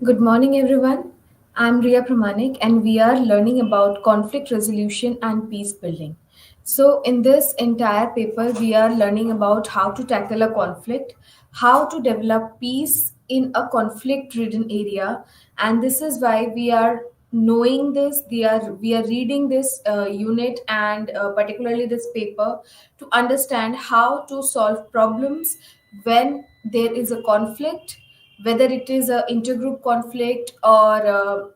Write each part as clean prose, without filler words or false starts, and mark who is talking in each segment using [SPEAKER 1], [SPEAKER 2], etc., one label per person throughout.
[SPEAKER 1] Good morning, everyone. I'm Ria Pramanik, and we are learning about conflict resolution and peace building. So, in this entire paper, we are learning about how to tackle a conflict, how to develop peace in a conflict ridden area, and this is why we are knowing this. We are reading this unit and particularly this paper to understand how to solve problems when there is a conflict, whether it is a intergroup conflict or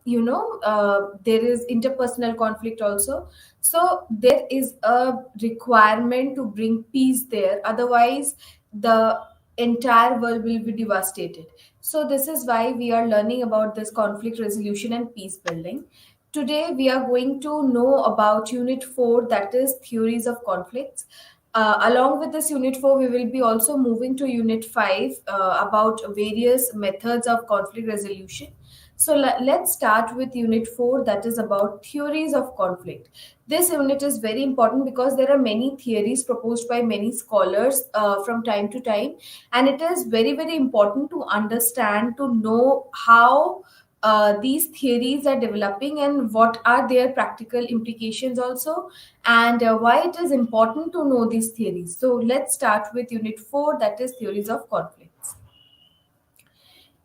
[SPEAKER 1] there is interpersonal conflict also. So there is a requirement to bring peace there, otherwise the entire world will be devastated. So this is why we are learning about this conflict resolution and peace building. Today we are going to know about unit 4, that is theories of conflicts. Along with this unit 4, we will be also moving to unit 5 about various methods of conflict resolution. So let's start with unit 4, that is about theories of conflict. This unit is very important because there are many theories proposed by many scholars from time to time, and it is very, very important to understand, to know how these theories are developing and what are their practical implications also, and why it is important to know these theories. So let's start with unit 4, that is theories of conflicts.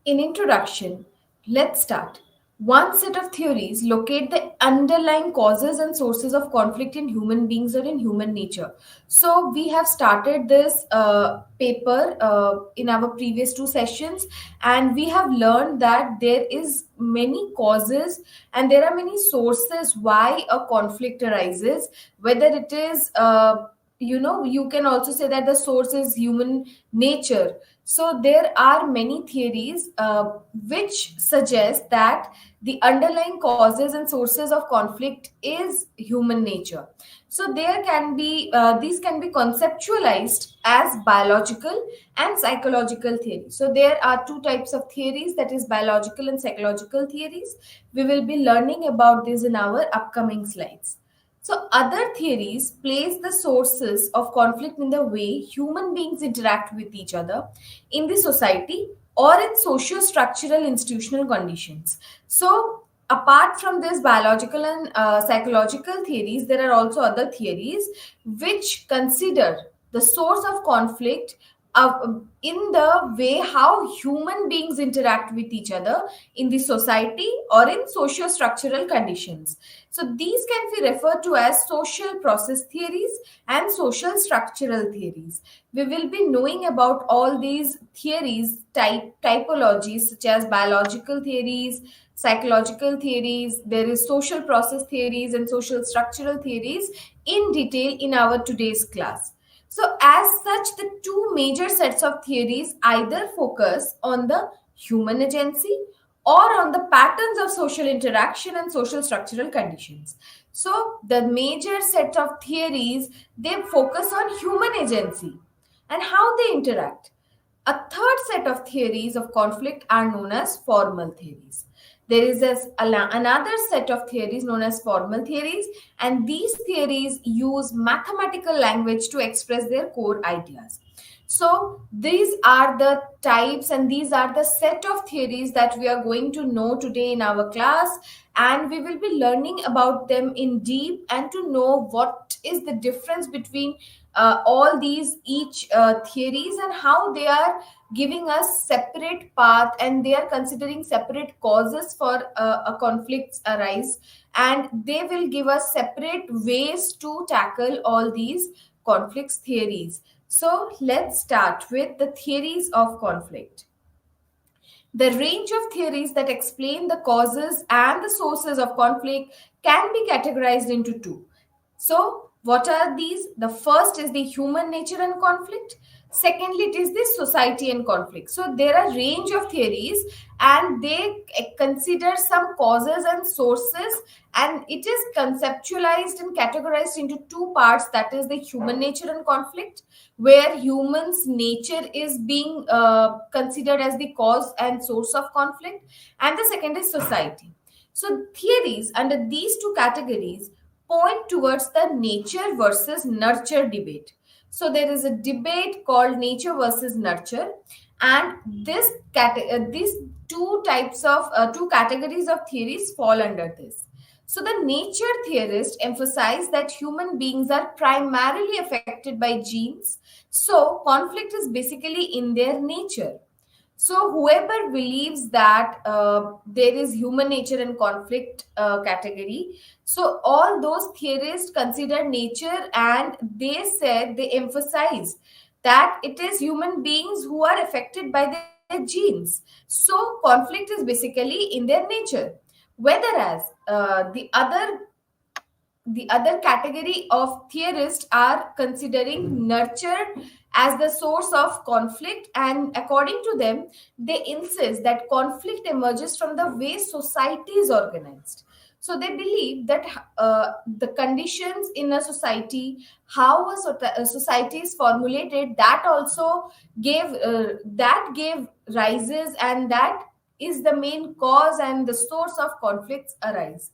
[SPEAKER 1] In introduction, let's start. One set of theories locate the underlying causes and sources of conflict in human beings or in human nature. So we have started this paper in our previous two sessions, and we have learned that there is many causes and there are many sources why a conflict arises. Whether it is you can also say that the source is human nature. So there are many theories which suggest that the underlying causes and sources of conflict is human nature. So there can be these can be conceptualized as biological and psychological theories. So there are two types of theories, that is biological and psychological theories. We will be learning about this in our upcoming slides. So, other theories place the sources of conflict in the way human beings interact with each other in the society or in socio-structural institutional conditions. So, apart from this biological and psychological theories, there are also other theories which consider the source of conflict in the way how human beings interact with each other in the society or in socio-structural conditions. So these can be referred to as social process theories and social structural theories. We will be knowing about all these theories, typologies such as biological theories, psychological theories, there is social process theories and social structural theories in detail in our today's class. So, as such, the two major sets of theories either focus on the human agency or on the patterns of social interaction and social structural conditions. So, the major set of theories, they focus on human agency and how they interact. A third set of theories of conflict are known as formal theories. There is another set of theories known as formal theories, and these theories use mathematical language to express their core ideas. So, these are the types and these are the set of theories that we are going to know today in our class, and we will be learning about them in deep and to know what is the difference between all these each theories and how they are giving us separate path and they are considering separate causes for a conflicts arise, and they will give us separate ways to tackle all these conflicts theories. So let's start with the theories of conflict. The range of theories that explain the causes and the sources of conflict can be categorized into two. So, what are these? The first is the human nature and conflict. Secondly, it is the society and conflict. So, there are range of theories and they consider some causes and sources, and it is conceptualized and categorized into two parts, that is the human nature and conflict, where humans nature is being considered as the cause and source of conflict, and the second is society. So theories under these two categories point towards the nature versus nurture debate, So there is a debate called nature versus nurture, and these two categories of theories fall under this. So the nature theorists emphasize that human beings are primarily affected by genes, so conflict is basically in their nature. So whoever believes that there is human nature and conflict category, so all those theorists consider nature, and they emphasize that it is human beings who are affected by their genes. So conflict is basically in their nature. Whereas the other category of theorists are considering nurture as the source of conflict, and according to them, they insist that conflict emerges from the way society is organized. So they believe that the conditions in a society, how a society is formulated, that gave rises, and that is the main cause and the source of conflicts arise.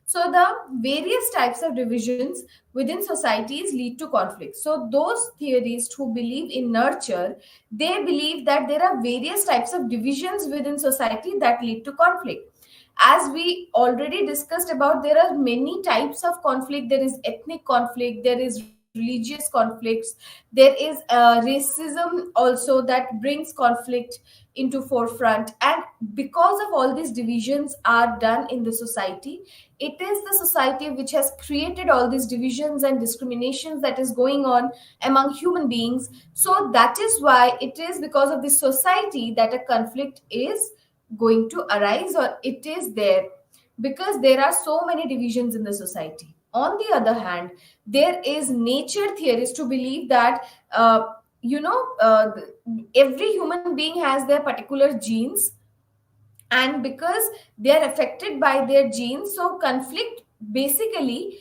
[SPEAKER 1] So the various types of divisions within societies lead to conflict. So those theorists who believe in nurture, they believe that there are various types of divisions within society that lead to conflict. As we already discussed about, there are many types of conflict. There is ethnic conflict, there is religious conflicts, there is racism also that brings conflict into forefront. And because of all these divisions are done in the society, it is the society which has created all these divisions and discriminations that is going on among human beings. So that is why it is because of this society that a conflict is going to arise, or it is there, because there are so many divisions in the society. On the other hand, there is nature theorists to believe that every human being has their particular genes, and because they are affected by their genes, so conflict basically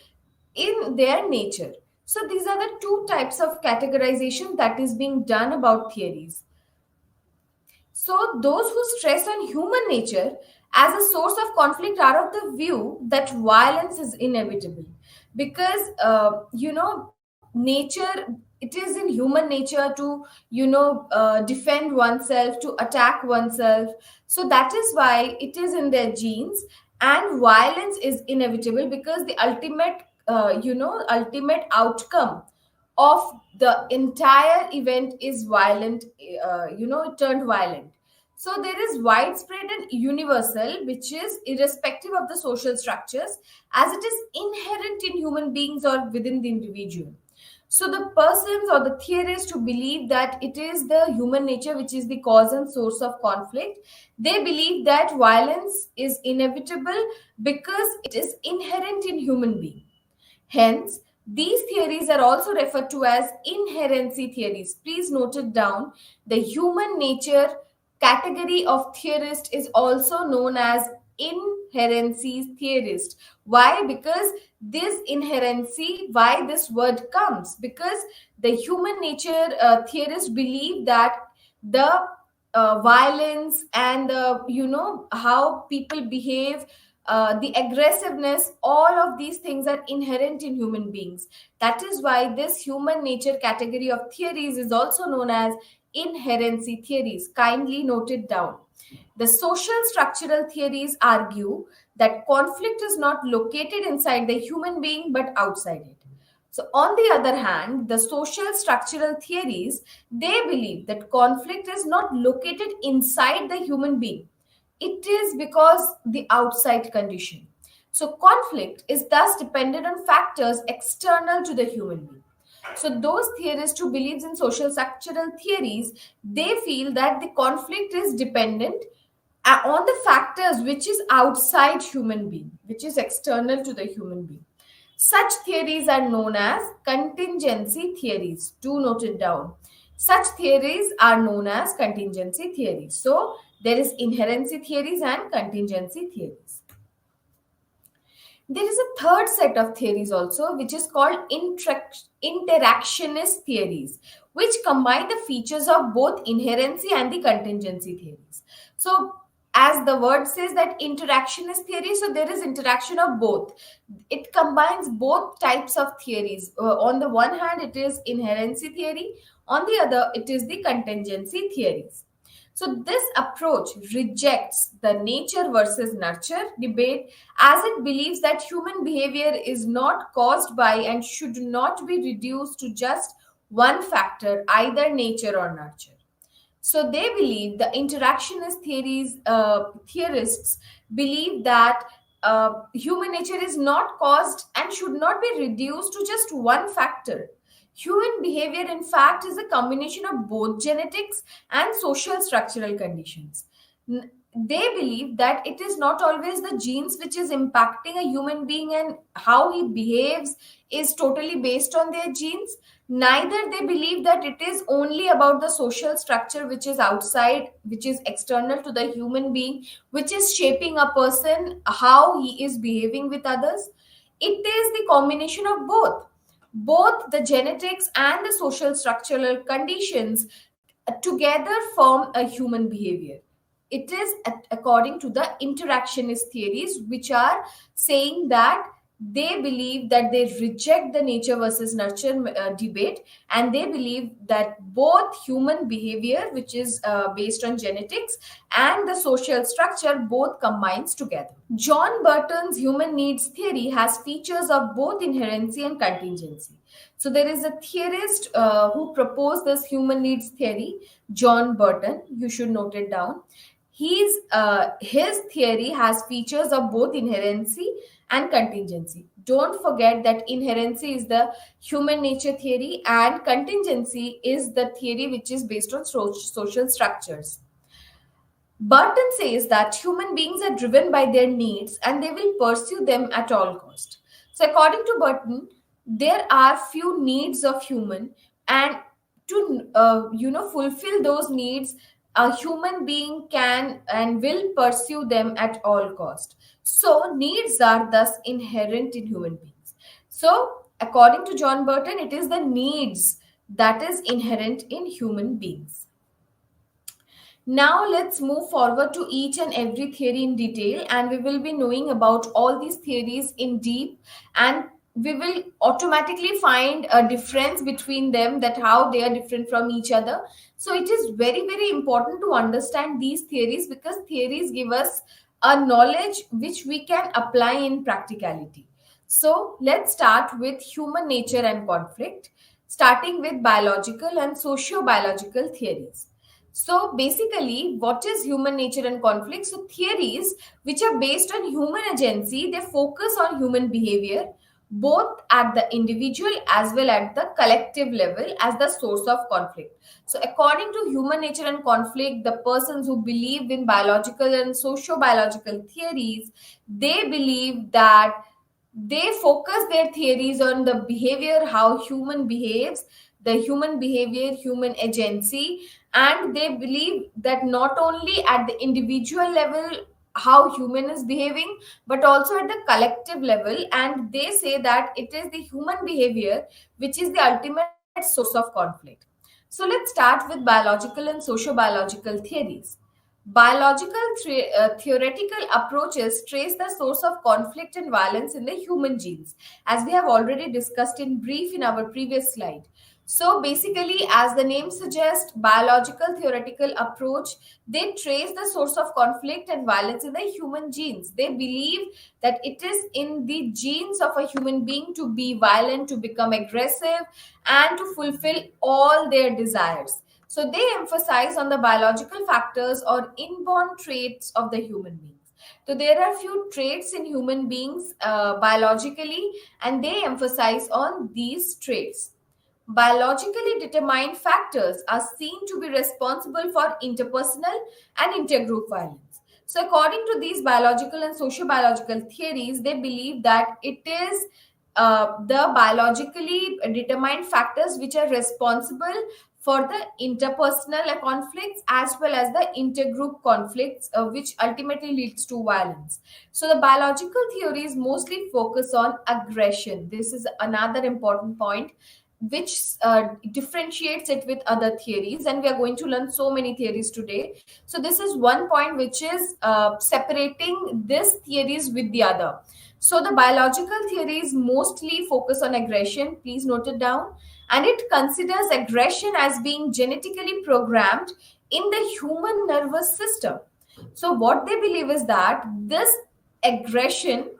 [SPEAKER 1] in their nature. So these are the two types of categorization that is being done about theories. So, those who stress on human nature as a source of conflict are of the view that violence is inevitable, because nature, it is in human nature to defend oneself, to attack oneself. So that is why it is in their genes, and violence is inevitable because the ultimate outcome of the entire event is violent, turned violent. So there is widespread and universal, which is irrespective of the social structures, as it is inherent in human beings or within the individual. So the persons or the theorists who believe that it is the human nature which is the cause and source of conflict, they believe that violence is inevitable because it is inherent in human being. Hence, these theories are also referred to as inherency theories. Please note it down. The human nature category of theorist is also known as inherency theorist. Why? Because this inherency, why this word comes? Because the human nature theorists believe that the violence and how people behave, the aggressiveness, all of these things are inherent in human beings. That is why this human nature category of theories is also known as inherency theories. Kindly note it down. The social structural theories argue that conflict is not located inside the human being but outside it. So, on the other hand, the social structural theories, they believe that conflict is not located inside the human being. It is because the outside condition. So, conflict is thus dependent on factors external to the human being. So, those theorists who believes in social structural theories, they feel that the conflict is dependent on the factors which is outside human being, which is external to the human being. Such theories are known as contingency theories. Do note it down. Such theories are known as contingency theories. So there is inherency theories and contingency theories. There is a third set of theories also, which is called interactionist theories, which combine the features of both inherency and the contingency theories. So as the word says that interactionist theory, so there is interaction of both. It combines both types of theories. On the one hand it is inherency theory, on the other it is the contingency theories. So this approach rejects the nature versus nurture debate, as it believes that human behavior is not caused by and should not be reduced to just one factor, either nature or nurture. So they believe, the interactionist theorists believe that human nature is not caused and should not be reduced to just one factor. Human behavior, in fact, is a combination of both genetics and social structural conditions. They believe that it is not always the genes which is impacting a human being, and how he behaves is totally based on their genes. Neither they believe that it is only about the social structure which is outside, which is external to the human being, which is shaping a person, how he is behaving with others. It is the combination of both the genetics and the social structural conditions together form a human behavior. It is according to the interactionist theories, which are saying that they believe that they reject the nature versus nurture debate, and they believe that both human behavior, which is based on genetics, and the social structure both combines together. John Burton's human needs theory has features of both inherency and contingency. So there is a theorist who proposed this human needs theory, John Burton. You should note it down. His theory has features of both inherency and contingency. Don't forget that inherency is the human nature theory and contingency is the theory which is based on social structures. Burton says that human beings are driven by their needs and they will pursue them at all cost. So according to Burton, there are few needs of human, and to fulfill those needs, a human being can and will pursue them at all cost. So needs are thus inherent in human beings. So according to John Burton, it is the needs that is inherent in human beings. Now let's move forward to each and every theory in detail, and we will be knowing about all these theories in deep, and we will automatically find a difference between them, that how they are different from each other. So it is very, very important to understand these theories, because theories give us a knowledge which we can apply in practicality. So let's start with human nature and conflict, starting with biological and socio-biological theories. So basically, what is human nature and conflict? So theories which are based on human agency, they focus on human behavior, both at the individual as well at the collective level, as the source of conflict. So according to human nature and conflict, the persons who believe in biological and socio-biological theories, they believe that they focus their theories on the behavior, how human behaves, the human behavior, human agency, and they believe that not only at the individual level how human is behaving, but also at the collective level, and they say that it is the human behavior which is the ultimate source of conflict. So let's start with biological and socio-biological theories. Biological theoretical approaches trace the source of conflict and violence in the human genes, as we have already discussed in brief in our previous slide. So basically, as the name suggests, biological theoretical approach, they trace the source of conflict and violence in the human genes. They believe that it is in the genes of a human being to be violent, to become aggressive, and to fulfill all their desires. So they emphasize on the biological factors or inborn traits of the human beings. So there are few traits in human beings biologically, and they emphasize on these traits. Biologically determined factors are seen to be responsible for interpersonal and intergroup violence. So, according to these biological and socio-biological theories, they believe that it is the biologically determined factors which are responsible for the interpersonal conflicts as well as the intergroup conflicts, which ultimately leads to violence. So the biological theories mostly focus on aggression. This is another important point. which differentiates it with other theories, and we are going to learn so many theories today. So this is one point which is separating this theories with the other. So the biological theories mostly focus on aggression, please note it down, and it considers aggression as being genetically programmed in the human nervous system. So what they believe is that this aggression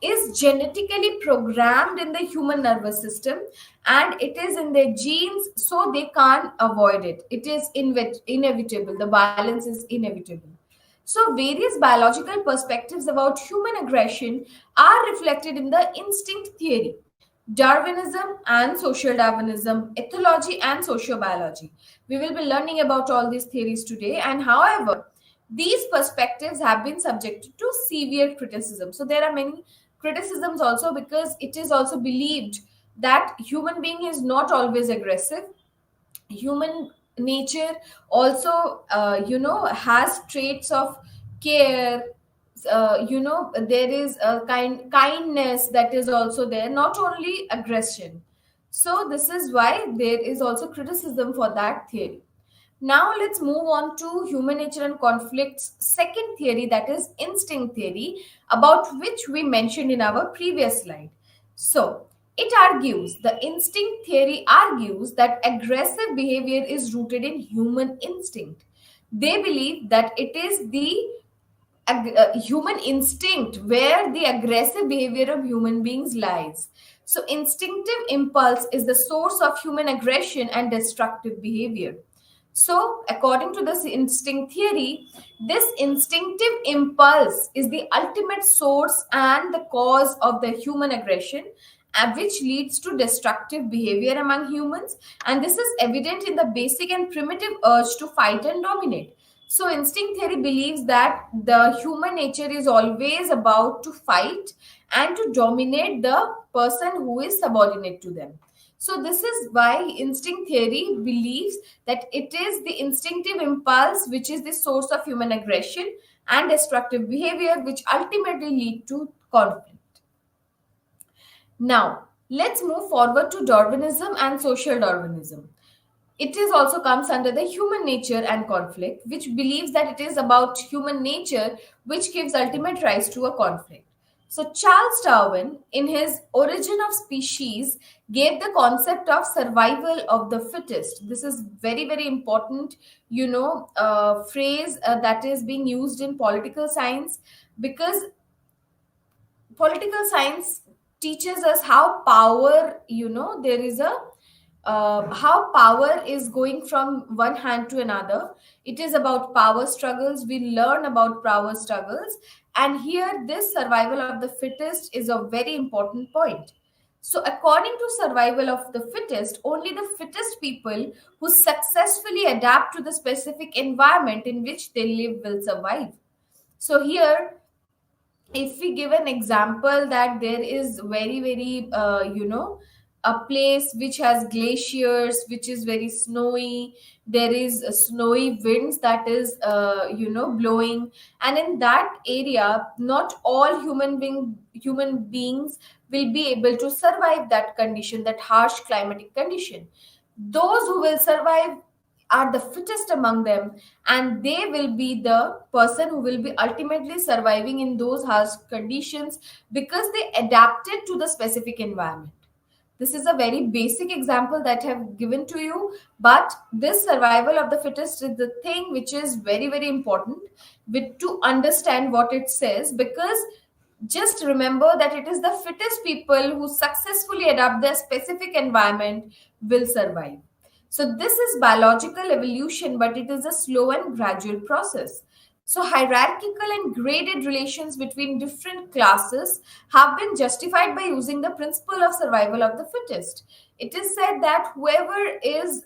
[SPEAKER 1] is genetically programmed in the human nervous system, and it is in their genes, so they can't avoid it. It is inevitable. The violence is inevitable. So various biological perspectives about human aggression are reflected in the instinct theory, Darwinism and social Darwinism, ethology and sociobiology. We will be learning about all these theories today, and however, these perspectives have been subjected to severe criticism. So there are many criticisms also, because it is also believed that human being is not always aggressive. Human nature also has traits of care. There is a kindness that is also there, not only aggression. So this is why there is also criticism for that theory. Now let's move on to human nature and conflicts second theory, that is instinct theory, about which we mentioned in our previous slide. So the instinct theory argues that aggressive behavior is rooted in human instinct. They believe that it is the human instinct where the aggressive behavior of human beings lies. So instinctive impulse is the source of human aggression and destructive behavior. So, according to this instinct theory, this instinctive impulse is the ultimate source and the cause of the human aggression, which leads to destructive behavior among humans. And this is evident in the basic and primitive urge to fight and dominate. So, instinct theory believes that the human nature is always about to fight and to dominate the person who is subordinate to them. So, this is why instinct theory believes that it is the instinctive impulse which is the source of human aggression and destructive behavior, which ultimately lead to conflict. Now, let's move forward to Darwinism and social Darwinism. It is also comes under the human nature and conflict, which believes that it is about human nature which gives ultimate rise to a conflict. So Charles Darwin, in his Origin of Species, gave the concept of survival of the fittest. This is very very important, phrase that is being used in political science, because political science teaches us how power, there is a how power is going from one hand to another. It is about power struggles. We learn about power struggles, and here this survival of the fittest is a very important point. So according to survival of the fittest, only the fittest people who successfully adapt to the specific environment in which they live will survive. So here, if we give an example, that there is very very a place which has glaciers, which is very snowy, there is snowy winds that is blowing, and in that area not all human beings will be able to survive that condition, that harsh climatic condition. Those who will survive are the fittest among them, and they will be the person who will be ultimately surviving in those harsh conditions, because they adapted to the specific environment. This is a very basic example that I have given to you, but this survival of the fittest is the thing which is very very important to understand what it says, because just remember that it is the fittest people who successfully adapt their specific environment will survive. So this is biological evolution, but it is a slow and gradual process. So hierarchical and graded relations between different classes have been justified by using the principle of survival of the fittest. It is said that whoever is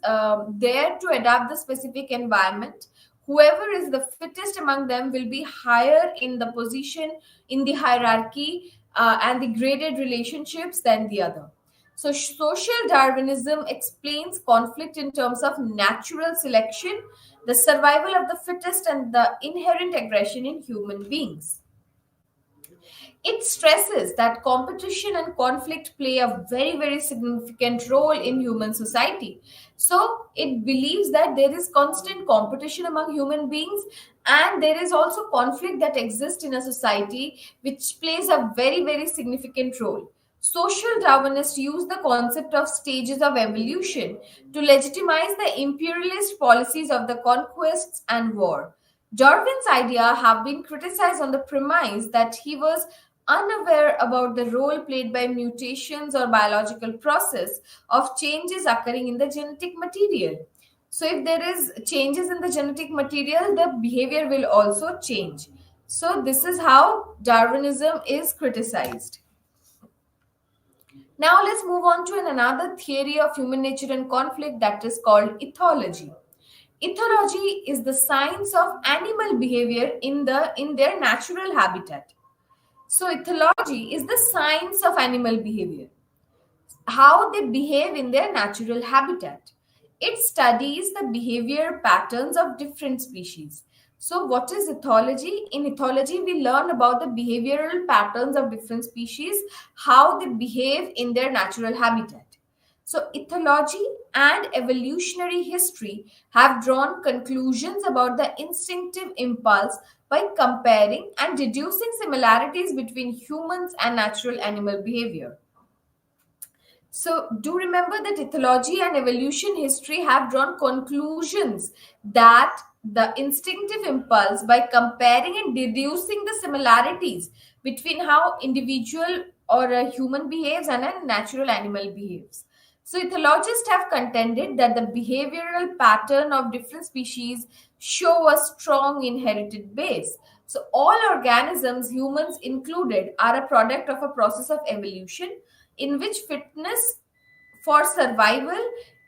[SPEAKER 1] there to adapt the specific environment, whoever is the fittest among them will be higher in the position in the hierarchy and the graded relationships than the other. So, social Darwinism explains conflict in terms of natural selection, the survival of the fittest, and the inherent aggression in human beings. It stresses that competition and conflict play a very, very significant role in human society. So, it believes that there is constant competition among human beings, and there is also conflict that exists in a society, which plays a very, very significant role. Social Darwinists use the concept of stages of evolution to legitimize the imperialist policies of the conquests and war. Darwin's ideas have been criticized on the premise that he was unaware about the role played by mutations or biological process of changes occurring in the genetic material. So if there is changes in the genetic material, the behavior will also change. So this is how Darwinism is criticized. Now let's move on to another theory of human nature and conflict, that is called ethology. Ethology is the science of animal behavior in their natural habitat. So ethology is the science of animal behavior, how they behave in their natural habitat. It studies the behavior patterns of different species. So, what is ethology? In ethology, we learn about the behavioral patterns of different species, how they behave in their natural habitat. So, ethology and evolutionary history have drawn conclusions about the instinctive impulse by comparing and deducing similarities between humans and natural animal behavior. So, do remember that ethology and evolution history have drawn conclusions that the instinctive impulse, by comparing and deducing the similarities between how individual or a human behaves and a natural animal behaves. So, ethologists have contended that the behavioral pattern of different species show a strong inherited base. So, all organisms, humans included, are a product of a process of evolution in which fitness for survival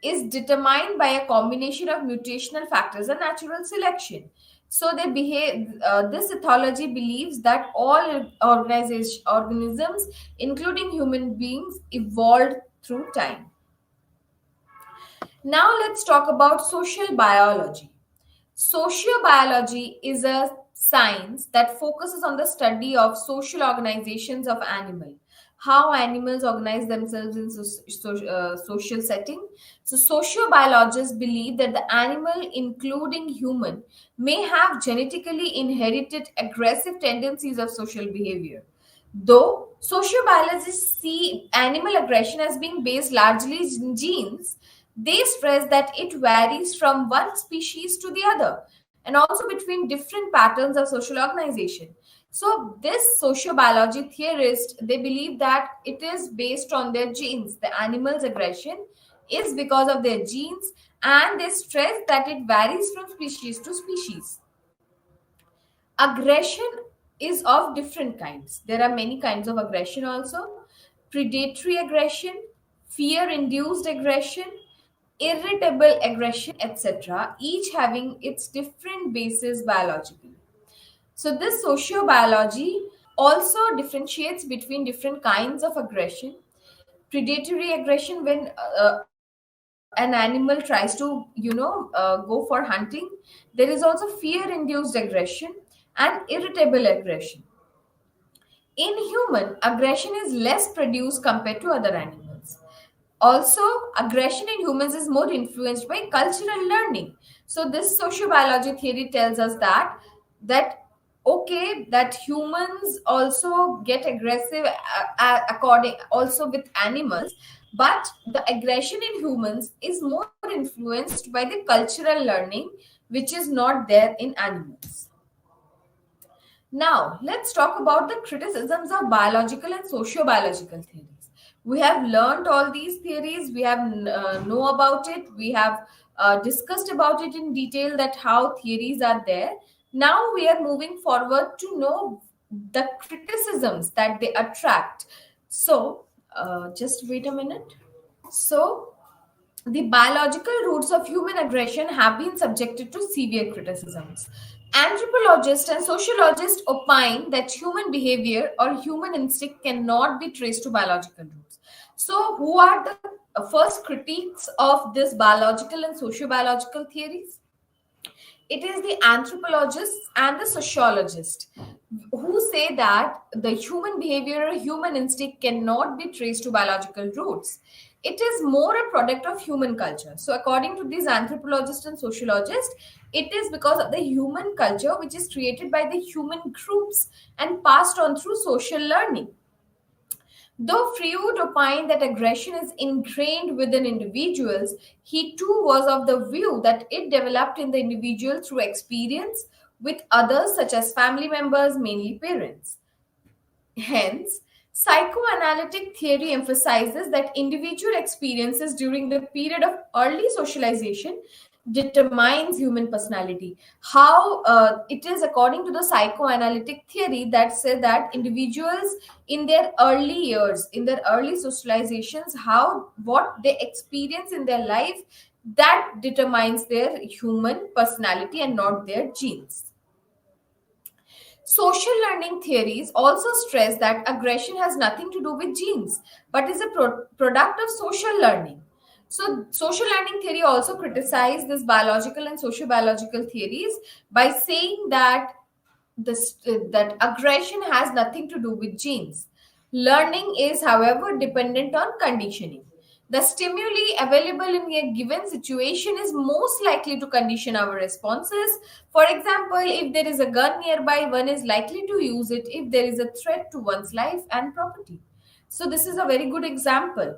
[SPEAKER 1] is determined by a combination of mutational factors and natural selection. So they behave. This ethology believes that all organisms, including human beings, evolved through time. Now let's talk about social biology. Sociobiology is a science that focuses on the study of social organizations of animals, how animals organize themselves in social setting. So, sociobiologists believe that the animal, including human, may have genetically inherited aggressive tendencies of social behavior. Though sociobiologists see animal aggression as being based largely in genes, they stress that it varies from one species to the other and also between different patterns of social organization. So, this sociobiology theorist, they believe that it is based on their genes. The animal's aggression is because of their genes, and they stress that it varies from species to species. Aggression is of different kinds. There are many kinds of aggression also: predatory aggression, fear induced aggression, irritable aggression, etc., each having its different bases biologically. So, this sociobiology also differentiates between different kinds of aggression. Predatory aggression, when an animal tries to, go for hunting. There is also fear induced aggression and irritable aggression. In human, aggression is less produced compared to other animals. Also, aggression in humans is more influenced by cultural learning. So this sociobiology theory tells us that okay, that humans also get aggressive according also with animals, but the aggression in humans is more influenced by the cultural learning, which is not there in animals. Now, let's talk about the criticisms of biological and socio-biological theories. We have learned all these theories, we have know about it, we have discussed about it in detail, that how theories are there. Now we are moving forward to know the criticisms that they attract. So, just wait a minute. So, the biological roots of human aggression have been subjected to severe criticisms. Anthropologists and sociologists opine that human behavior or human instinct cannot be traced to biological roots. So, who are the first critiques of this biological and sociobiological theories? It is the anthropologists and the sociologists who say that the human behavior or human instinct cannot be traced to biological roots. It is more a product of human culture. So, according to these anthropologists and sociologists, it is because of the human culture which is created by the human groups and passed on through social learning. Though Freud opined that aggression is ingrained within individuals, he too was of the view that it developed in the individual through experience with others, such as family members, mainly parents. Hence, psychoanalytic theory emphasizes that individual experiences during the period of early socialization determines human personality. How it is according to the psychoanalytic theory that say that individuals in their early years, in their early socializations, how what they experience in their life, that determines their human personality and not their genes. Social learning theories also stress that aggression has nothing to do with genes, but is a product of social learning. So, social learning theory also criticized this biological and socio-biological theories by saying that that aggression has nothing to do with genes. Learning is, however, dependent on conditioning. The stimuli available in a given situation is most likely to condition our responses. For example, if there is a gun nearby, one is likely to use it if there is a threat to one's life and property. So, this is a very good example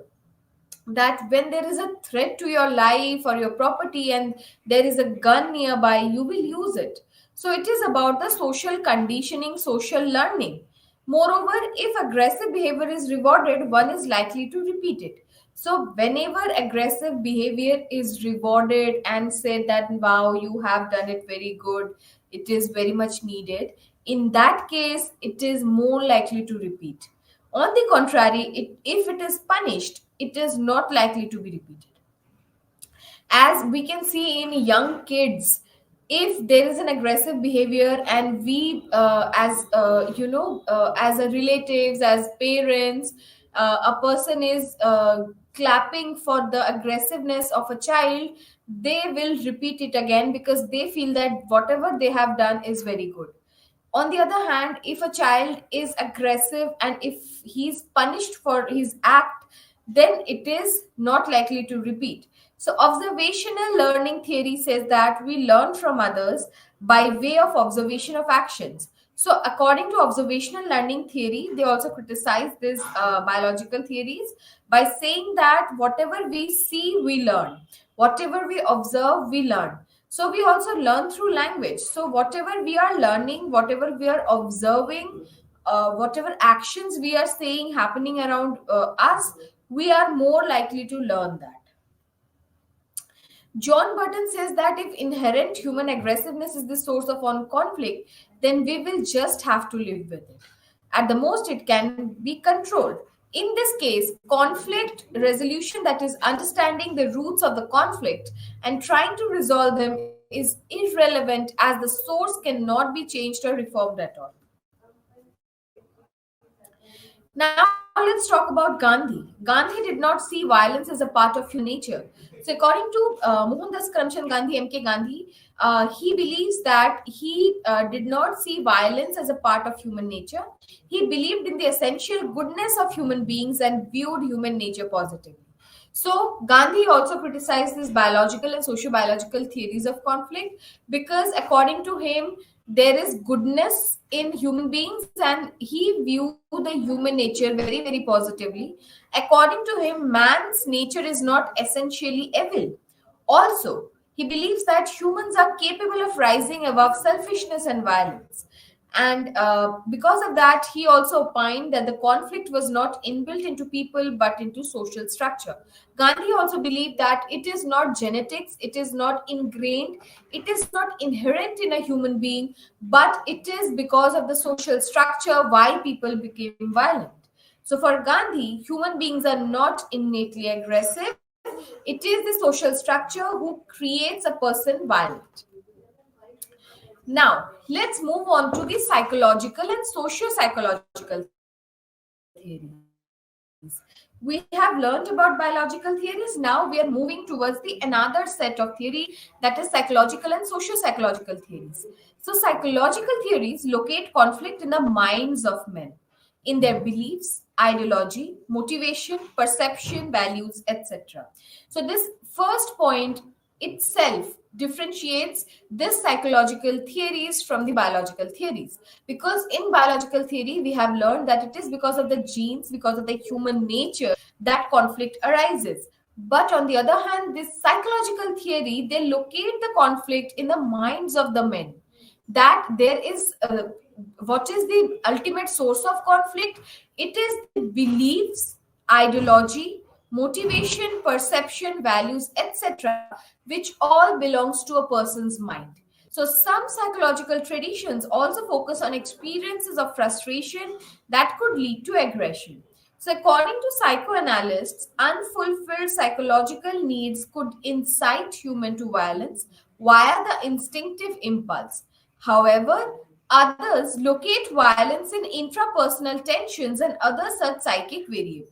[SPEAKER 1] that when there is a threat to your life or your property and there is a gun nearby, you will use it. So it is about the social conditioning, social learning. Moreover, if aggressive behavior is rewarded, one is likely to repeat it. So whenever aggressive behavior is rewarded and said that wow, you have done it very good, it is very much needed, in that case it is more likely to repeat. On the contrary, if it is punished, it is not likely to be repeated. As we can see in young kids, if there is an aggressive behavior and we, as as a relatives, as parents, a person is clapping for the aggressiveness of a child, they will repeat it again because they feel that whatever they have done is very good. On the other hand, if a child is aggressive and if he's punished for his act, then it is not likely to repeat. So observational learning theory says that we learn from others by way of observation of actions. So according to observational learning theory, they also criticize these biological theories by saying that whatever we see we learn, whatever we observe we learn. So we also learn through language. So whatever we are learning, whatever we are observing, whatever actions we are seeing happening around us, we are more likely to learn that. John Burton says that if inherent human aggressiveness is the source of on conflict, then we will just have to live with it. At the most, it can be controlled. In this case, conflict resolution, that is, understanding the roots of the conflict and trying to resolve them, is irrelevant as the source cannot be changed or reformed at all. Now let's talk about Gandhi. Gandhi did not see violence as a part of human nature. So according to Mohandas Karamchand Gandhi, MK Gandhi, he believes that he did not see violence as a part of human nature. He believed in the essential goodness of human beings and viewed human nature positively. So Gandhi also criticized these biological and socio-biological theories of conflict because according to him, there is goodness in human beings and he viewed the human nature very, very positively. According to him, man's nature is not essentially evil. Also, he believes that humans are capable of rising above selfishness and violence. And because of that, he also opined that the conflict was not inbuilt into people but into social structure. Gandhi also believed that it is not genetics, it is not ingrained, it is not inherent in a human being, but it is because of the social structure why people became violent. So for Gandhi, human beings are not innately aggressive. It is the social structure who creates a person violent. Now, let's move on to the psychological and socio-psychological theories. Now, We have learned about biological theories. Now we are moving towards the another set of theory, that is psychological and socio-psychological theories. So psychological theories locate conflict in the minds of men, in their beliefs, ideology, motivation, perception, values, etc. So this first point itself differentiates this psychological theories from the biological theories, because in biological theory we have learned that it is because of the genes, because of the human nature, that conflict arises. But on the other hand, this psychological theory, they locate the conflict in the minds of the men, that there is what is the ultimate source of conflict. It is the beliefs, ideology, motivation, perception, values, etc., which all belongs to a person's mind. So some psychological traditions also focus on experiences of frustration that could lead to aggression. So according to psychoanalysts, unfulfilled psychological needs could incite human to violence via the instinctive impulse. However, others locate violence in intrapersonal tensions and other such psychic variables.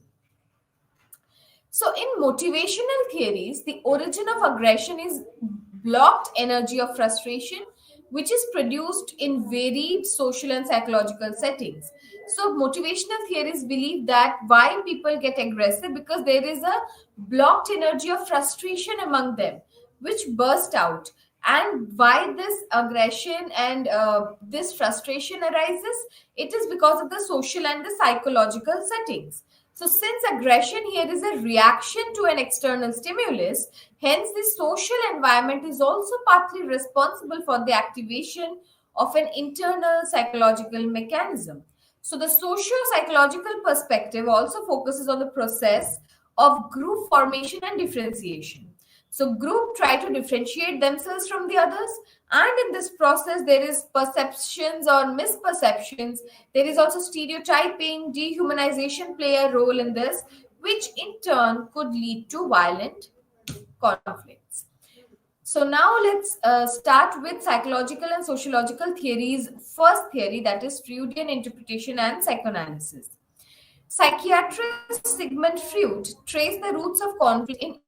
[SPEAKER 1] So, in motivational theories, the origin of aggression is blocked energy of frustration, which is produced in varied social and psychological settings. So, motivational theories believe that why people get aggressive, because there is a blocked energy of frustration among them, which burst out. And why this aggression and this frustration arises? It is because of the social and the psychological settings. So, since aggression here is a reaction to an external stimulus, hence the social environment is also partly responsible for the activation of an internal psychological mechanism. So, the socio-psychological perspective also focuses on the process of group formation and differentiation. So, group try to differentiate themselves from the others, and in this process, there is perceptions or misperceptions. There is also stereotyping, dehumanization play a role in this, which in turn could lead to violent conflicts. So now let's start with psychological and sociological theories. First theory, that is Freudian interpretation and psychoanalysis. Psychiatrist Sigmund Freud traced the roots of conflict in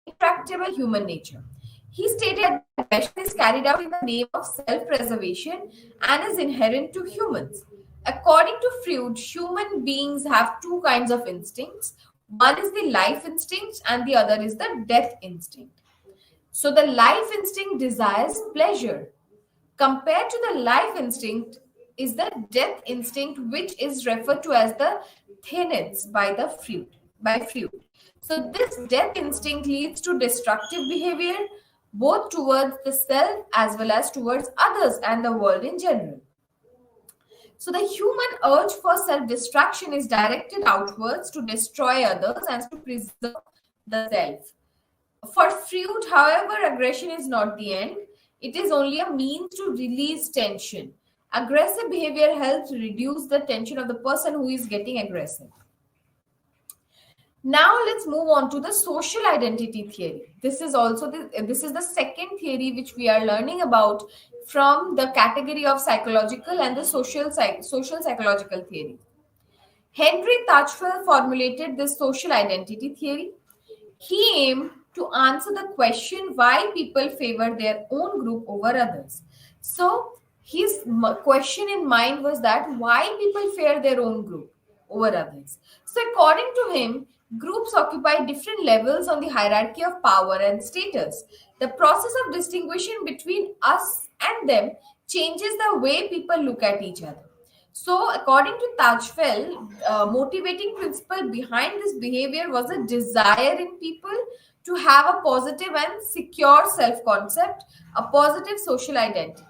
[SPEAKER 1] intractable human nature. He stated that aggression is carried out in the name of self preservation and is inherent to humans. According to Freud, human beings have two kinds of instincts. One is the life instinct, and the other is the death instinct. So, the life instinct desires pleasure. Compared to the life instinct is the death instinct, which is referred to as the tenets by Freud. So this death instinct leads to destructive behavior both towards the self as well as towards others and the world in general. So the human urge for self-destruction is directed outwards to destroy others and to preserve the self. For Freud, however, aggression is not the end. It is only a means to release tension. Aggressive behavior helps reduce the tension of the person who is getting aggressive. Now let's move on to the social identity theory. This is the second theory which we are learning about from the category of psychological and the social psychological theory. Henry Tajfel formulated this social identity theory. He aimed to answer the question why people favor their own group over others. So his question in mind was that why people favor their own group over others. So according to him, groups occupy different levels on the hierarchy of power and status. The process of distinguishing between us and them changes the way people look at each other. So, according to Tajfel, motivating principle behind this behavior was a desire in people to have a positive and secure self concept, a positive social identity.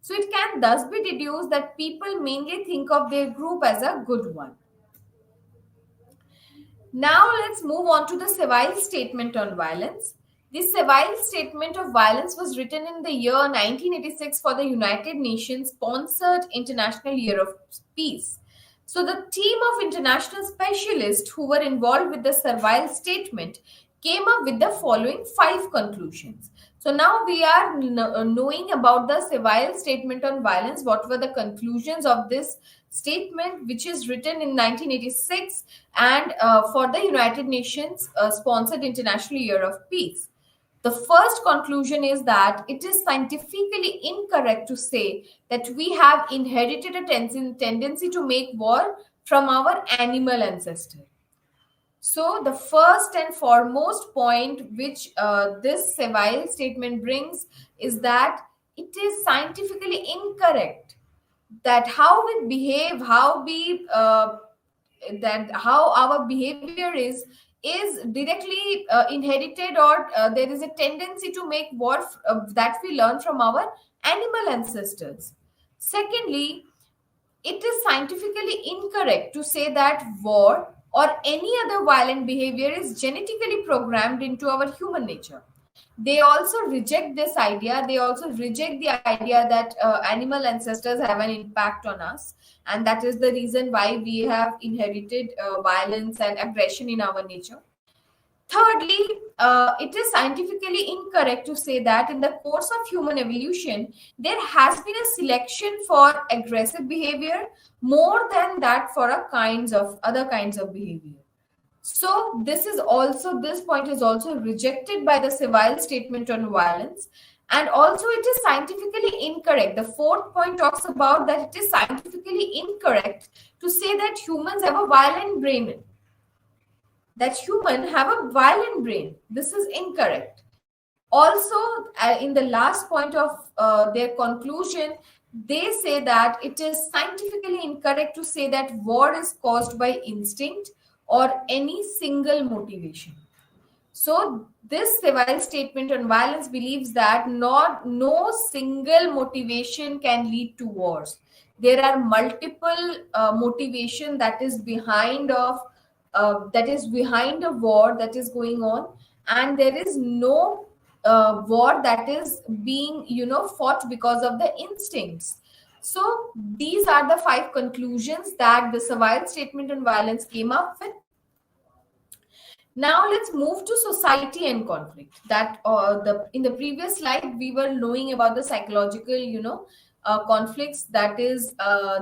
[SPEAKER 1] So, it can thus be deduced that people mainly think of their group as a good one. Now let's move on to the Seville Statement on Violence. The Seville Statement of Violence was written in the year 1986 for the United Nations sponsored International Year of Peace. So the team of international specialists who were involved with the Seville Statement came up with the following five conclusions. So now we are knowing about the Seville Statement on Violence. What were the conclusions of this statement, which is written in 1986 and for the United Nations sponsored International Year of Peace? The first conclusion is that it is scientifically incorrect to say that we have inherited a tendency to make war from our animal ancestors. So, the first and foremost point which this Seville statement brings is that it is scientifically incorrect that how we behave, how our behavior is directly inherited, or there is a tendency to make war that we learn from our animal ancestors. Secondly, it is scientifically incorrect to say that war or any other violent behavior is genetically programmed into our human nature. They also reject this idea. They also reject the idea that animal ancestors have an impact on us, and that is the reason why we have inherited violence and aggression in our nature. Thirdly, it is scientifically incorrect to say that in the course of human evolution, there has been a selection for aggressive behavior more than that for a kinds of other kinds of behavior. So this point is also rejected by the Seville Statement on Violence. And also it is scientifically incorrect. The fourth point talks about that it is scientifically incorrect to say that humans have a violent brain, that human have a violent brain. This is incorrect. Also, in the last point of their conclusion, they say that it is scientifically incorrect to say that war is caused by instinct or any single motivation. So this Seville Statement on Violence believes that no single motivation can lead to wars. There are multiple motivation that is behind a war that is going on, and there is no war that is being fought because of the instincts. So these are the five conclusions that the Seville Statement on Violence came up with. Now let's move to society and conflict. That the in the previous slide we were knowing about the psychological, conflicts that is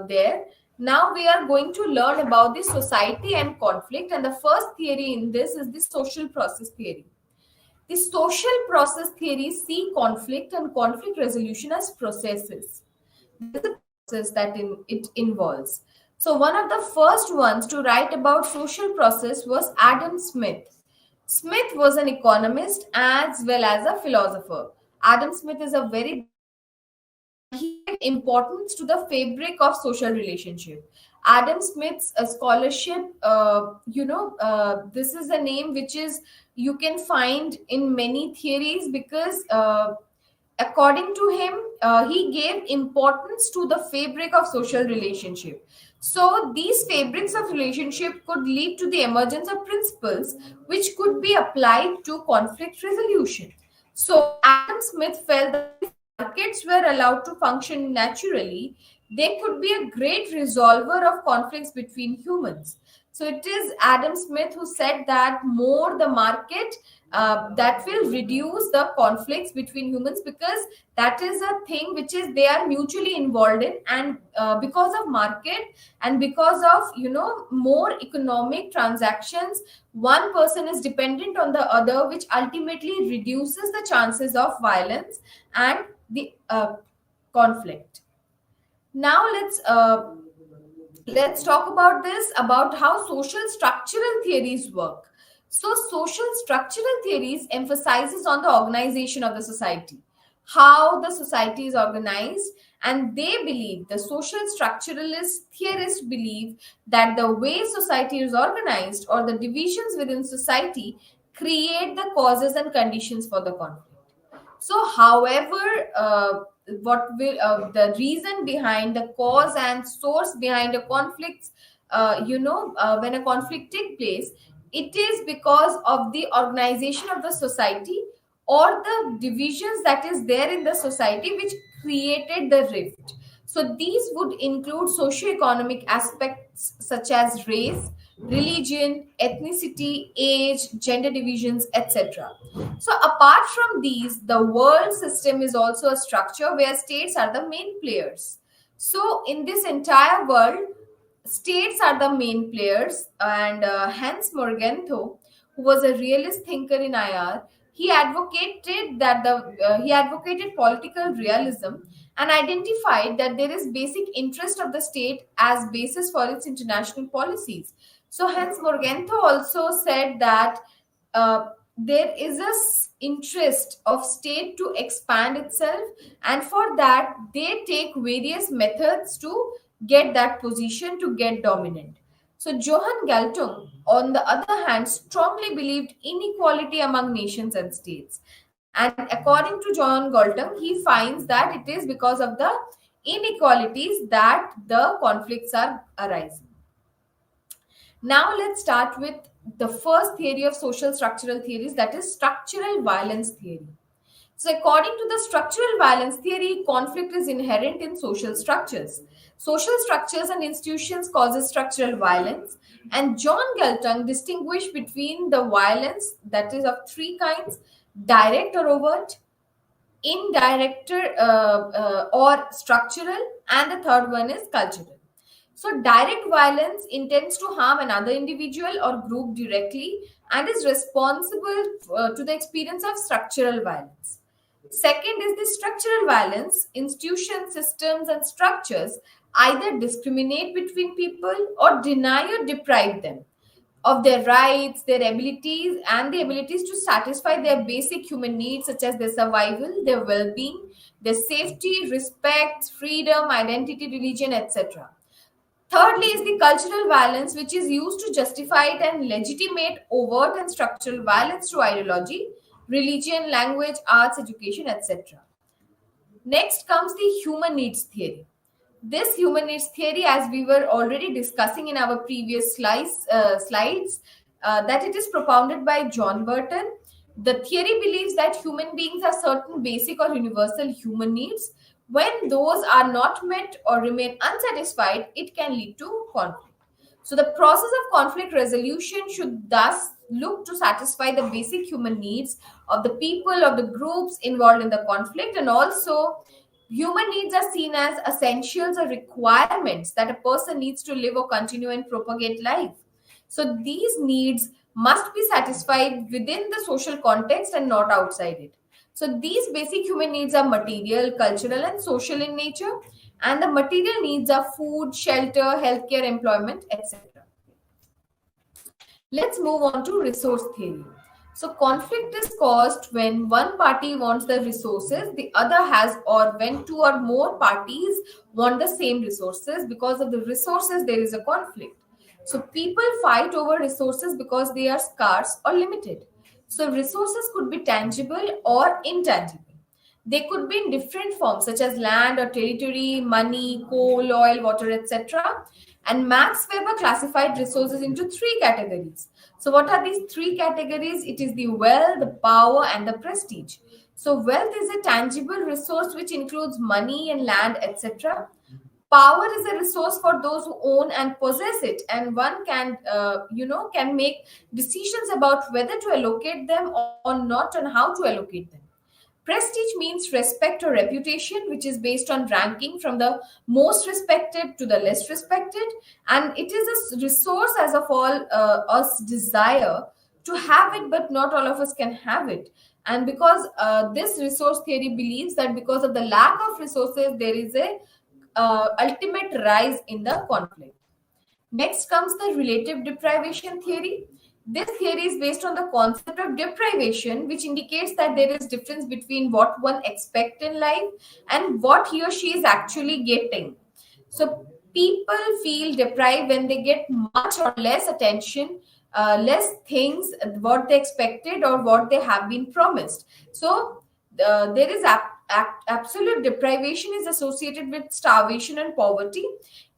[SPEAKER 1] there. Now we are going to learn about the society and conflict, and the first theory in this is the social process theory. The social process theory see conflict and conflict resolution as processes. This is a process that it involves. So one of the first ones to write about social process was Adam Smith. Smith was an economist as well as a philosopher. Adam Smith is a very he gave importance to the fabric of social relationship. Adam Smith's scholarship, this is a name which is you can find in many theories because according to him, he gave importance to the fabric of social relationship. So these fabrics of relationship could lead to the emergence of principles which could be applied to conflict resolution. So Adam Smith felt that if markets were allowed to function naturally, they could be a great resolver of conflicts between humans. So it is Adam Smith who said that more the market that will reduce the conflicts between humans, because that is a thing which is they are mutually involved in, and because of market and because of more economic transactions, one person is dependent on the other, which ultimately reduces the chances of violence and the conflict. Now let's talk about this, about how social structural theories work. So social structural theories emphasizes on the organization of the society, how the society is organized, and they believe, the social structuralist theorists believe, that the way society is organized or the divisions within society create the causes and conditions for the conflict. So, however, what will the reason behind the cause and source behind a conflict, when a conflict take place, it is because of the organization of the society or the divisions that is there in the society which created the rift. So these would include socio-economic aspects such as race, religion, ethnicity, age, gender divisions, etc. So, apart from these, the world system is also a structure where states are the main players. So, in this entire world, states are the main players, and Hans Morgenthau, who was a realist thinker in IR, he advocated political realism and identified that there is basic interest of the state as basis for its international policies. So Hans Morgenthau also said that there is interest of state to expand itself, and for that they take various methods to get that position, to get dominant. So Johann Galtung, on the other hand, strongly believed inequality among nations and states. And according to John Galtung, he finds that it is because of the inequalities that the conflicts are arising. Now let's start with the first theory of social structural theories, that is structural violence theory. So according to the structural violence theory, conflict is inherent in social structures. Social structures and institutions causes structural violence, and John Galtung distinguished between the violence that is of three kinds: direct or overt, indirect or structural, and the third one is cultural. So, direct violence intends to harm another individual or group directly and is responsible to the experience of structural violence. Second is the structural violence. Institutions, systems, and structures either discriminate between people or deny or deprive them of their rights, their abilities, and the abilities to satisfy their basic human needs, such as their survival, their well being, their safety, respect, freedom, identity, religion, etc. Thirdly, is the cultural violence, which is used to justify it and legitimate overt and structural violence to ideology, religion, language, arts, education, etc. Next comes the human needs theory. This human needs theory, as we were already discussing in our previous slides, that it is propounded by John Burton. The theory believes that human beings have certain basic or universal human needs. When those are not met or remain unsatisfied, it can lead to conflict. So, the process of conflict resolution should thus look to satisfy the basic human needs of the people, of the groups involved in the conflict, and also human needs are seen as essentials or requirements that a person needs to live or continue and propagate life. So these needs must be satisfied within the social context and not outside it. So these basic human needs are material, cultural, and social in nature. And the material needs are food, shelter, healthcare, employment, etc. Let's move on to resource theory. So, conflict is caused when one party wants the resources the other has, or when two or more parties want the same resources. Because of the resources, there is a conflict. So, people fight over resources because they are scarce or limited. So, resources could be tangible or intangible. They could be in different forms, such as land or territory, money, coal, oil, water, etc. And Max Weber classified resources into three categories. So, what are these three categories? It is the wealth, the power, and the prestige. So, wealth is a tangible resource which includes money and land, etc. Power is a resource for those who own and possess it, and one can make decisions about whether to allocate them or not, and how to allocate them. Prestige means respect or reputation, which is based on ranking from the most respected to the less respected. And it is a resource, as of all us desire to have it, but not all of us can have it. And because this resource theory believes that because of the lack of resources, there is a ultimate rise in the conflict. Next comes the relative deprivation theory. This theory is based on the concept of deprivation, which indicates that there is difference between what one expects in life and what he or she is actually getting. So people feel deprived when they get much or less attention, less things, what they expected or what they have been promised. So there is absolute deprivation is associated with starvation and poverty.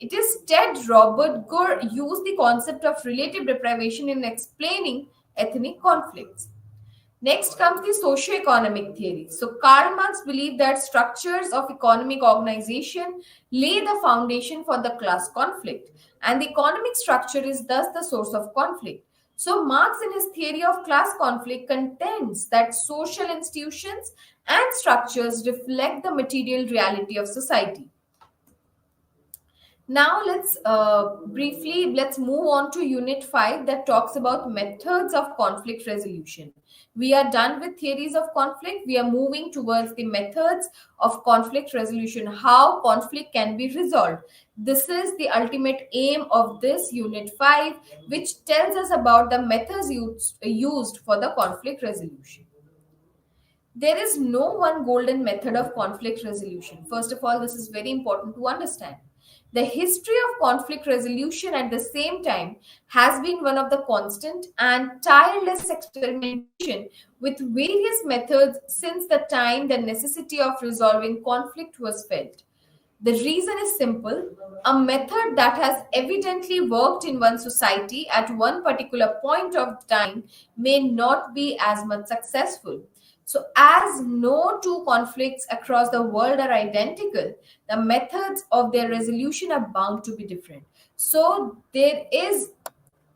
[SPEAKER 1] It is Ted Robert Gore used the concept of relative deprivation in explaining ethnic conflicts. Next comes the socio-economic theory. So Karl Marx believed that structures of economic organization lay the foundation for the class conflict, and the economic structure is thus the source of conflict. So Marx, in his theory of class conflict, contends that social institutions and structures reflect the material reality of society. Now let's move on to unit 5 that talks about methods of conflict resolution. We are done with theories of conflict. We are moving towards the methods of conflict resolution, how conflict can be resolved. This is the ultimate aim of this unit 5, which tells us about the methods used for the conflict resolution. There is no one golden method of conflict resolution. First of all, this is very important to understand. The history of conflict resolution at the same time has been one of the constant and tireless experimentation with various methods since the time the necessity of resolving conflict was felt. The reason is simple. A method that has evidently worked in one society at one particular point of time may not be as much successful. So, as no two conflicts across the world are identical, the methods of their resolution are bound to be different. So, there is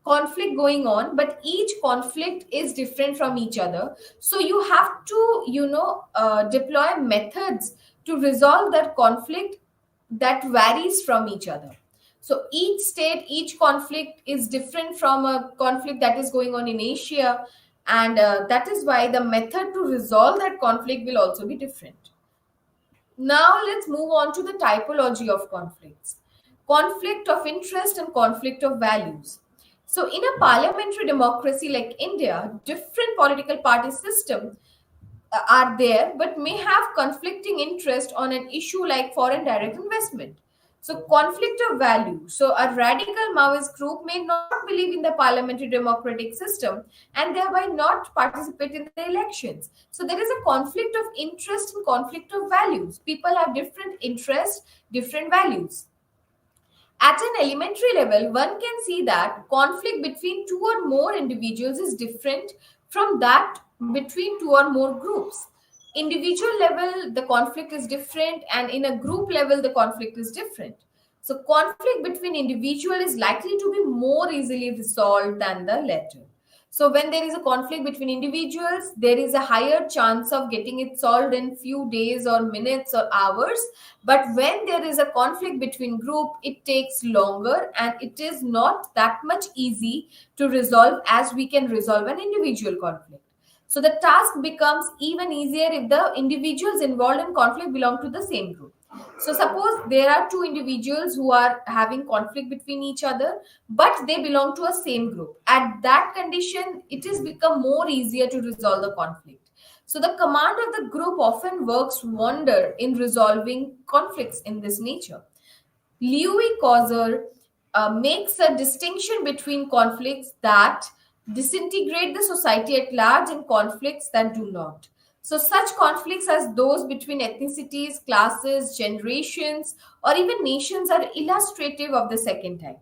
[SPEAKER 1] conflict going on, but each conflict is different from each other. So, you have to, deploy methods to resolve that conflict that varies from each other. So each state, each conflict is different from a conflict that is going on in Asia, and that is why the method to resolve that conflict will also be different. Now let's move on to the typology of conflicts. Conflict of interest and conflict of values. So in a parliamentary democracy like India, different political party system are there but may have conflicting interest on an issue like foreign direct investment. So, conflict of value. So, a radical Maoist group may not believe in the parliamentary democratic system and thereby not participate in the elections. So, there is a conflict of interest and conflict of values. People have different interests, different values. At an elementary level, one can see that conflict between two or more individuals is different from that between two or more groups. Individual level, the conflict is different, and in a group level, the conflict is different. So, conflict between individual is likely to be more easily resolved than the latter. So when there is a conflict between individuals, there is a higher chance of getting it solved in few days or minutes or hours. But when there is a conflict between group, it takes longer and it is not that much easy to resolve as we can resolve an individual conflict. So the task becomes even easier if the individuals involved in conflict belong to the same group. So suppose there are two individuals who are having conflict between each other, but they belong to a same group. At that condition, it is become more easier to resolve the conflict. So the command of the group often works wonder in resolving conflicts in this nature. Louis Causer makes a distinction between conflicts that disintegrate the society at large and conflicts that do not. So, such conflicts as those between ethnicities, classes, generations, or even nations are illustrative of the second type.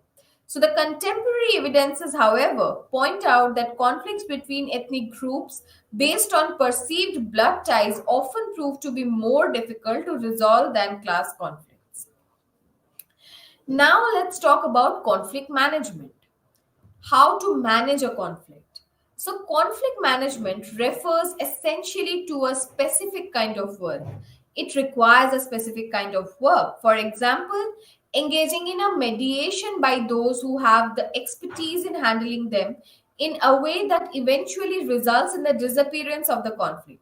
[SPEAKER 1] So, the contemporary evidences, however, point out that conflicts between ethnic groups based on perceived blood ties often prove to be more difficult to resolve than class conflicts. Now, let's talk about conflict management. How to manage a conflict. So, conflict management refers essentially to a specific kind of work. It requires a specific kind of work. For example, engaging in a mediation by those who have the expertise in handling them in a way that eventually results in the disappearance of the conflict.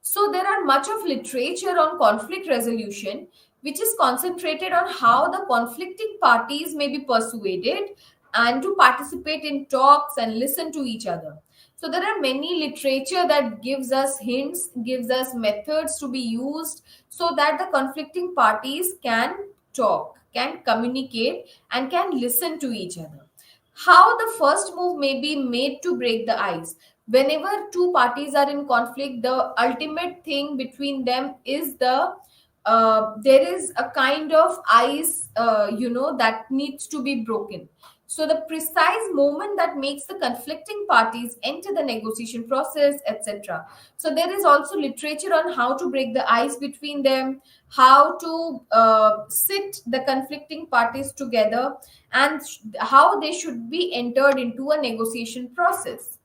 [SPEAKER 1] So, there are much of literature on conflict resolution which is concentrated on how the conflicting parties may be persuaded and to participate in talks and listen to each other. So there are many literature that gives us hints, gives us methods to be used so that the conflicting parties can talk, can communicate, and can listen to each other. How the first move may be made to break the ice. Whenever two parties are in conflict, the ultimate thing between them is there is a kind of ice, that needs to be broken. So the precise moment that makes the conflicting parties enter the negotiation process, etc. So there is also literature on how to break the ice between them, how to sit the conflicting parties together, and how they should be entered into a negotiation process.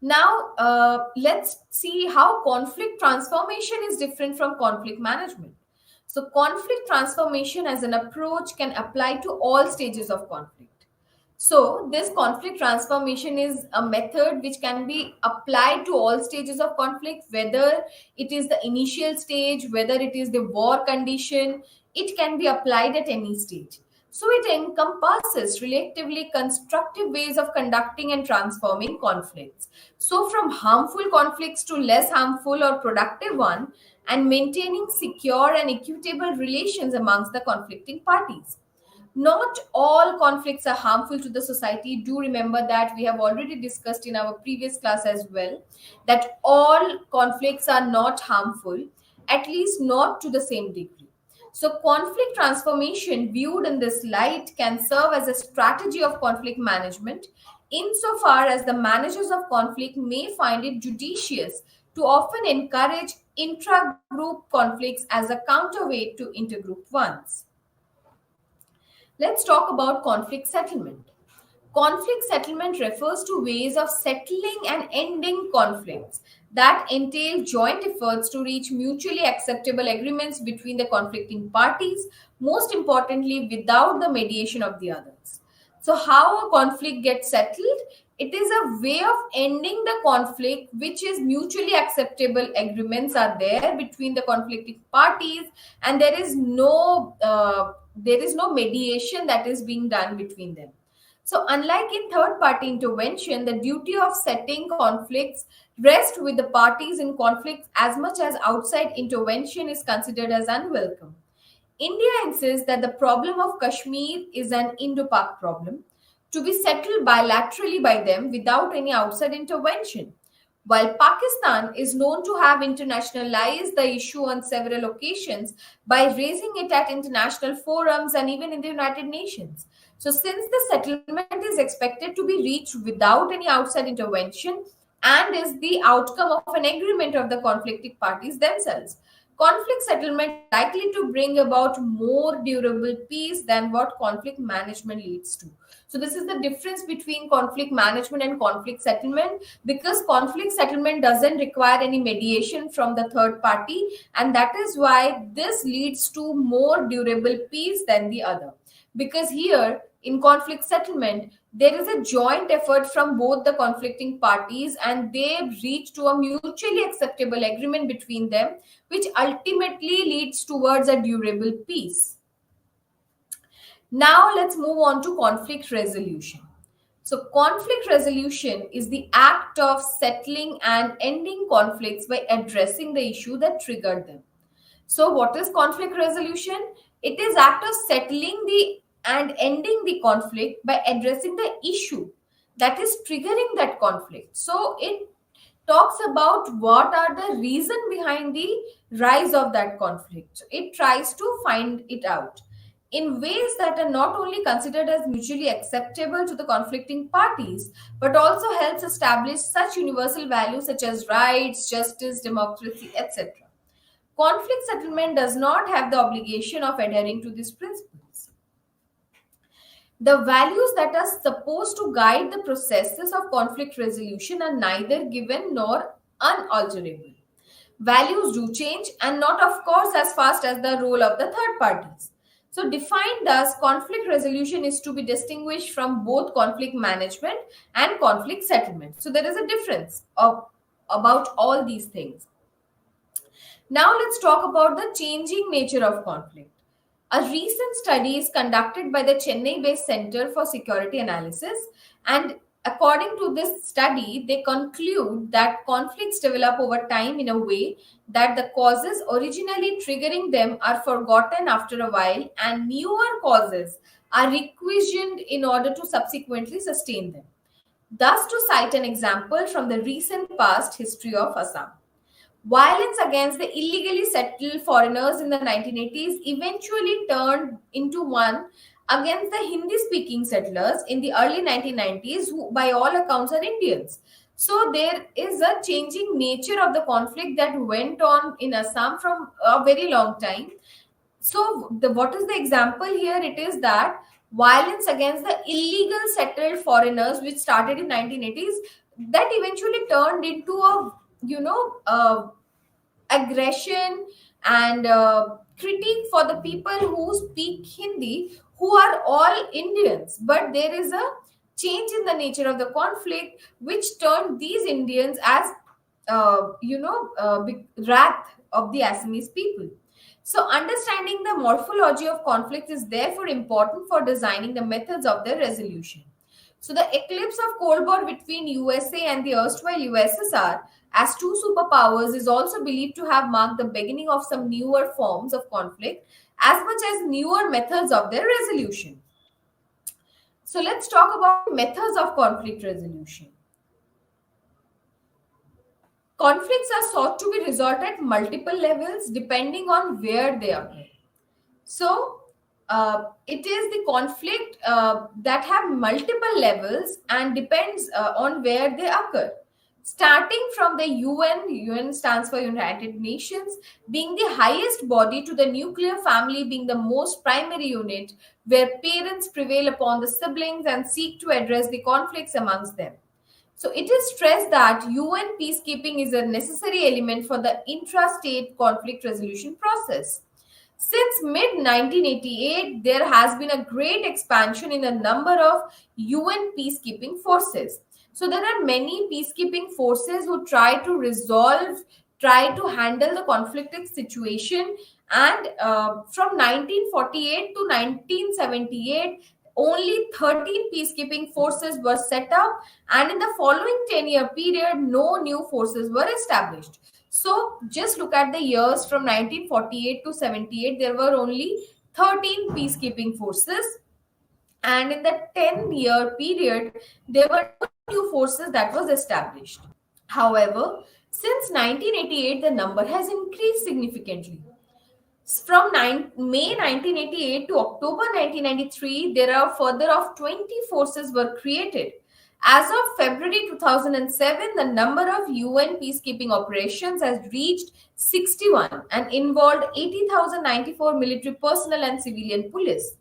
[SPEAKER 1] Now, let's see how conflict transformation is different from conflict management. So, conflict transformation as an approach can apply to all stages of conflict. So, this conflict transformation is a method which can be applied to all stages of conflict, whether it is the initial stage, whether it is the war condition, it can be applied at any stage. So, it encompasses relatively constructive ways of conducting and transforming conflicts. So, from harmful conflicts to less harmful or productive one, and maintaining secure and equitable relations amongst the conflicting parties. Not all conflicts are harmful to the society. Do remember that we have already discussed in our previous class as well that all conflicts are not harmful, at least not to the same degree. So, conflict transformation viewed in this light can serve as a strategy of conflict management insofar as the managers of conflict may find it judicious to often encourage intra-group conflicts as a counterweight to intergroup ones. Let's talk about conflict settlement. Conflict settlement refers to ways of settling and ending conflicts that entail joint efforts to reach mutually acceptable agreements between the conflicting parties, most importantly, without the mediation of the others. So, how a conflict gets settled? It is a way of ending the conflict, which is mutually acceptable agreements are there between the conflicting parties, and there is no mediation that is being done between them. So, unlike in third party intervention, the duty of setting conflicts rests with the parties in conflicts as much as outside intervention is considered as unwelcome. India insists that the problem of Kashmir is an Indo Pak problem to be settled bilaterally by them without any outside intervention. While Pakistan is known to have internationalized the issue on several occasions by raising it at international forums and even in the United Nations. So, since the settlement is expected to be reached without any outside intervention and is the outcome of an agreement of the conflicting parties themselves, conflict settlement is likely to bring about more durable peace than what conflict management leads to. So, this is the difference between conflict management and conflict settlement, because conflict settlement doesn't require any mediation from the third party, and that is why this leads to more durable peace than the other. Because here in conflict settlement, there is a joint effort from both the conflicting parties and they reach to a mutually acceptable agreement between them, which ultimately leads towards a durable peace. Now let's move on to conflict resolution. So, conflict resolution is the act of settling and ending conflicts by addressing the issue that triggered them. So, what is conflict resolution? It is act of settling the and ending the conflict by addressing the issue that is triggering that conflict. So, it talks about what are the reason behind the rise of that conflict. So it tries to find it out in ways that are not only considered as mutually acceptable to the conflicting parties, but also helps establish such universal values such as rights, justice, democracy, etc. Conflict settlement does not have the obligation of adhering to these principles. The values that are supposed to guide the processes of conflict resolution are neither given nor unalterable. Values do change and not, of course, as fast as the role of the third parties. So, defined thus, conflict resolution is to be distinguished from both conflict management and conflict settlement. So, there is a difference about all these things. Now, let's talk about the changing nature of conflict. A recent study is conducted by the Chennai based Center for Security Analysis, and according to this study, they conclude that conflicts develop over time in a way that the causes originally triggering them are forgotten after a while, and newer causes are requisitioned in order to subsequently sustain them. Thus, to cite an example from the recent past history of Assam. Violence against the illegally settled foreigners in the 1980s eventually turned into one against the Hindi speaking settlers in the early 1990s, who, by all accounts, are Indians. So there is a changing nature of the conflict that went on in Assam from a very long time. So what is the example here? It is that violence against the illegal settled foreigners, which started in 1980s, that eventually turned into a aggression and critique for the people who speak Hindi, who are all Indians. But there is a change in the nature of the conflict, which turned these Indians as wrath of the Assamese people. So, understanding the morphology of conflict is therefore important for designing the methods of their resolution. So, the eclipse of Cold War between USA and the erstwhile USSR as two superpowers is also believed to have marked the beginning of some newer forms of conflict as much as newer methods of their resolution. So, let's talk about methods of conflict resolution. Conflicts are sought to be resolved at multiple levels depending on where they occur. So, it is the conflict that have multiple levels and depends on where they occur. Starting from the UN stands for United Nations, being the highest body, to the nuclear family being the most primary unit, where parents prevail upon the siblings and seek to address the conflicts amongst them. So it is stressed that UN peacekeeping is a necessary element for the intra-state conflict resolution process. Since mid 1988, there has been a great expansion in the number of UN peacekeeping forces. So there are many peacekeeping forces who try to handle the conflicted situation. And from 1948 to 1978, only 13 peacekeeping forces were set up, and in the following 10-year period, no new forces were established. So just look at the years from 1948 to 78, there were only 13 peacekeeping forces, and in the 10-year period, there were no new forces that was established. However, since 1988, the number has increased significantly. From May 1988 to October 1993, there are further of 20 forces were created. As of February 2007, the number of UN peacekeeping operations has reached 61 and involved 80,094 military personnel and civilian police.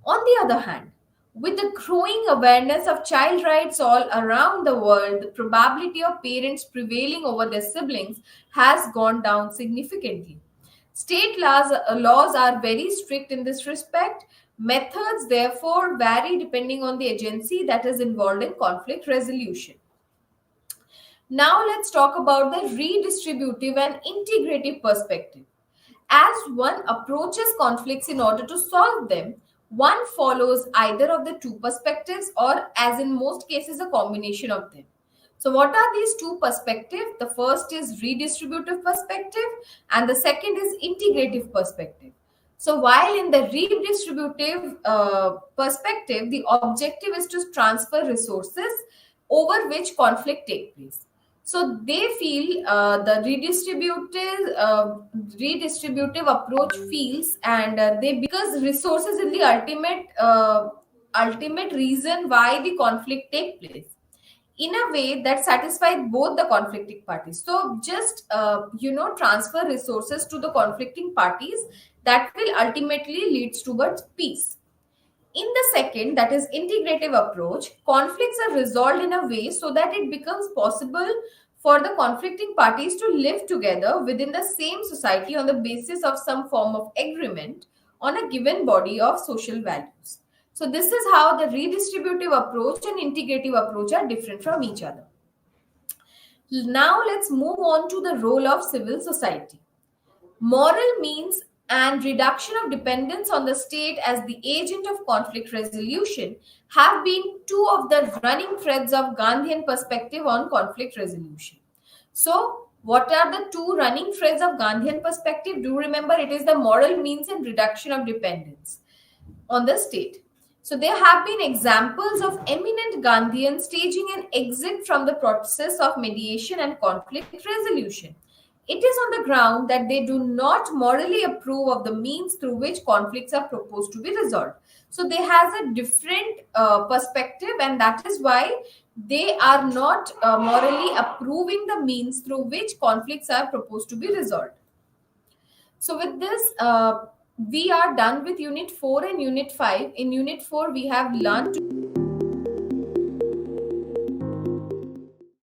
[SPEAKER 1] On the other hand, with the growing awareness of child rights all around the world, the probability of parents prevailing over their siblings has gone down significantly. State laws are very strict in this respect. Methods, therefore, vary depending on the agency that is involved in conflict resolution. Now, let's talk about the redistributive and integrative perspective. As one approaches conflicts in order to solve them, one follows either of the two perspectives, or, as in most cases, a combination of them. So, what are these two perspectives? The first is redistributive perspective, and the second is integrative perspective. So, while in the redistributive perspective, the objective is to transfer resources over which conflict take place. So they feel the redistributive approach feels, and they, because resources is the ultimate reason why the conflict take place, in a way that satisfies both the conflicting parties. So just transfer resources to the conflicting parties, that will ultimately leads towards peace. In the second, that is integrative approach, conflicts are resolved in a way so that it becomes possible for the conflicting parties to live together within the same society on the basis of some form of agreement on a given body of social values. So this is how the redistributive approach and integrative approach are different from each other. Now let's move on to the role of civil society. Moral means and reduction of dependence on the state as the agent of conflict resolution have been two of the running threads of Gandhian perspective on conflict resolution. So, what are the two running threads of Gandhian perspective? Do remember, it is the moral means and reduction of dependence on the state. So, there have been examples of eminent Gandhians staging an exit from the process of mediation and conflict resolution. It is on the ground that they do not morally approve of the means through which conflicts are proposed to be resolved. So they has a different perspective, and that is why they are not morally approving the means through which conflicts are proposed to be resolved. So with this, we are done with Unit 4 and Unit 5. In Unit 4, we have learned to